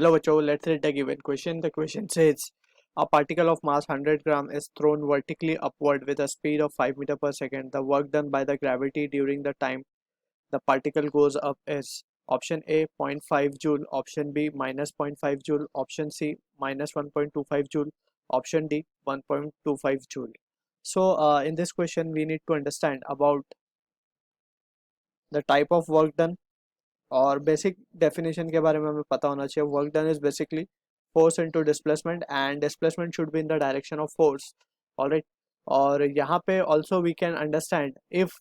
Hello, Bacho. Let's read the given question. The question says a particle of mass 100 gram is thrown vertically upward with a speed of 5 meter per second. The work done by the gravity during the time the particle goes up is option A, zero point 0.5 joule, option B, minus 0.5 joule, option C, minus 1.25 joule, option D, 1.25 joule. So in this question we need to understand about the type of work done और basic definition के बारे में हमें पता होना चाहिए. Work done is basically force into displacement and displacement should be in the direction of force. Alright, और यहाँ पे also we can understand if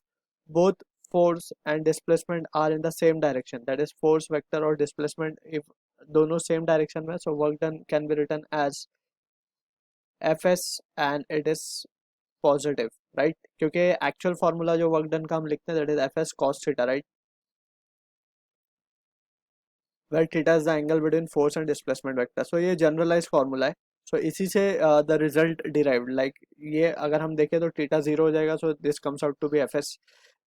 both force and displacement are in the same direction, that is force vector और displacement if दोनों same direction में, so work done can be written as F S and it is positive, right, क्योंकि actual formula जो work done का हम लिखते हैं that is F S cos theta, right, where theta is the angle between force and displacement vector. So ये generalized formula है. So इसी से the result derived, like ये अगर हम देखें तो theta 0 हो जाएगा. So this comes out to be fs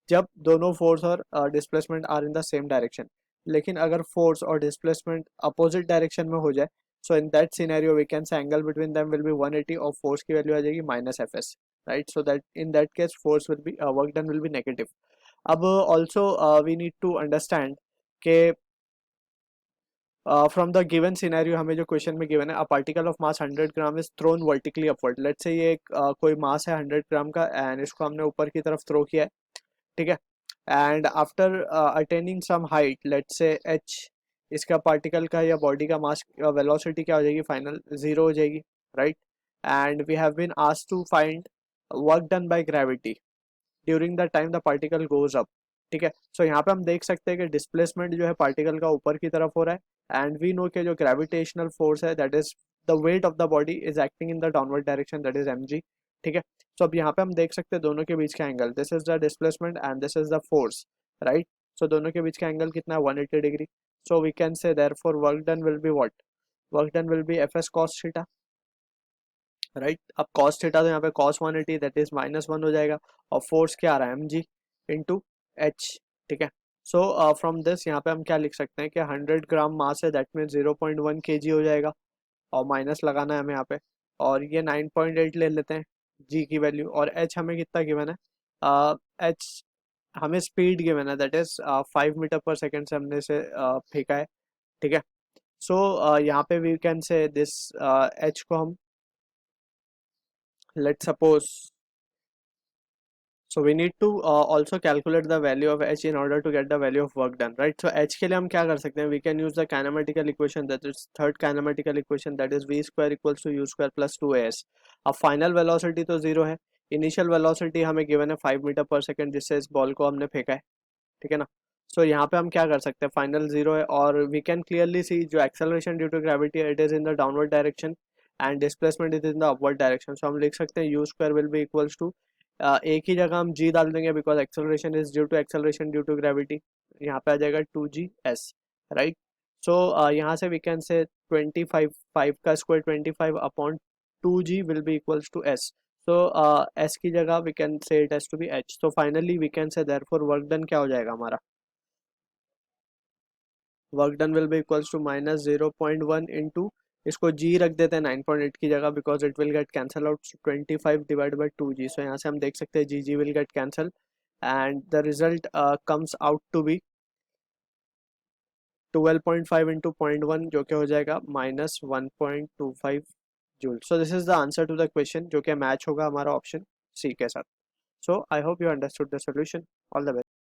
जब दोनों force और displacement are in the same direction. लेकिन अगर force और displacement opposite direction में हो जाए, so in that scenario we can say angle between them will be 180 और force की value आ जाएगी minus fs, right? So that in that case force will be work done will be negative. अब also we need to understand के from the given scenario हमें जो question में given है, a particle of mass 100 gram is thrown vertically upward. Let's say ये एक कोई मास है 100 ग्राम का एंड इसको हमने ऊपर की तरफ थ्रो किया है, ठीक है, and after attaining some height, let's say h, इसका पार्टिकल का या बॉडी का मास वेलोसिटी क्या हो जाएगी, फाइनल 0 हो जाएगी, right, and we have been asked to find work done by gravity during the time the particle goes up, ठीक है. सो यहाँ पे हम देख सकते हैं कि डिस्प्लेसमेंट जो है पार्टिकल का ऊपर की तरफ हो रहा है एंड वी नो के जो ग्रेविटेशनल फोर्स है that is the weight of the body is acting in the downward direction, that is mg, ठीक है. सो अब यहाँ पे हम देख सकते हैं दोनों के बीच का angle, this is the displacement and this is the force, right. So दोनों के बीच का एंगल कितना है, 180 degree. So we can say therefore work done will be what, work done will be F S cos theta, right. अब cos theta तो यहाँ पे कॉस 180 दैट इज -1 हो जाएगा और फोर्स क्या आ रहा है mg इंटू एच, ठीक है. सो फ्रॉम दिस यहाँ पे हम क्या लिख सकते हैं कि 100 ग्राम मास है दैट मीन 0.1 kg हो जाएगा और माइनस लगाना है हमें यहाँ पे, और ये 9.8 ले लेते हैं g की वैल्यू, और h हमें कितना गिवन है, h हमें स्पीड गिवन है दैट इज 5 मीटर पर सेकेंड से हमने इसे फेंका है, ठीक है. सो यहाँ पे we can say this h को हम let's suppose, so we need to also calculate the value of h in order to get the value of work done, right. So h के लिए हम क्या कर सकते हैं, we can use the kinematical equation, that is third kinematical equation, that is v square equals to u square plus 2as. अब final velocity तो zero है, इनिशियल वेलोसिटी हमें गिवन है 5 मीटर पर सेकेंड जिससे इस बॉल को हमने फेंका है, ठीक है ना. सो यहाँ पे हम क्या कर सकते हैं, फाइनल जीरो है और वी कैन क्लियरली सी जो acceleration due to gravity it is in the downward direction and displacement is in the upward direction. So हम लिख सकते हैं u square will be equals to, एक ही जगह हम जी डाल देंगे because acceleration is due to gravity, यहाँ पे आ जाएगा 2gs, राइट. सो यहाँ से वी कैन से 25 5 का square 25 upon 2g will be equals to s. So s की जगह we can say it has to be h. So finally we can say therefore work done क्या हो जाएगा हमारा, work done will be equals to -0.1 into, इसको g रख देते हैं 9.8 की जगह because it will get cancel out, 25 divide by 2g. So यहाँ से हम देख सकते हैं जी will get cancel and the result comes out to be 12.5 into 0.1 जो कि हो जाएगा -1.25 joule. So this is the answer to the question जो कि मैच होगा हमारा ऑप्शन सी के साथ. So I hope you understood the solution. All the best.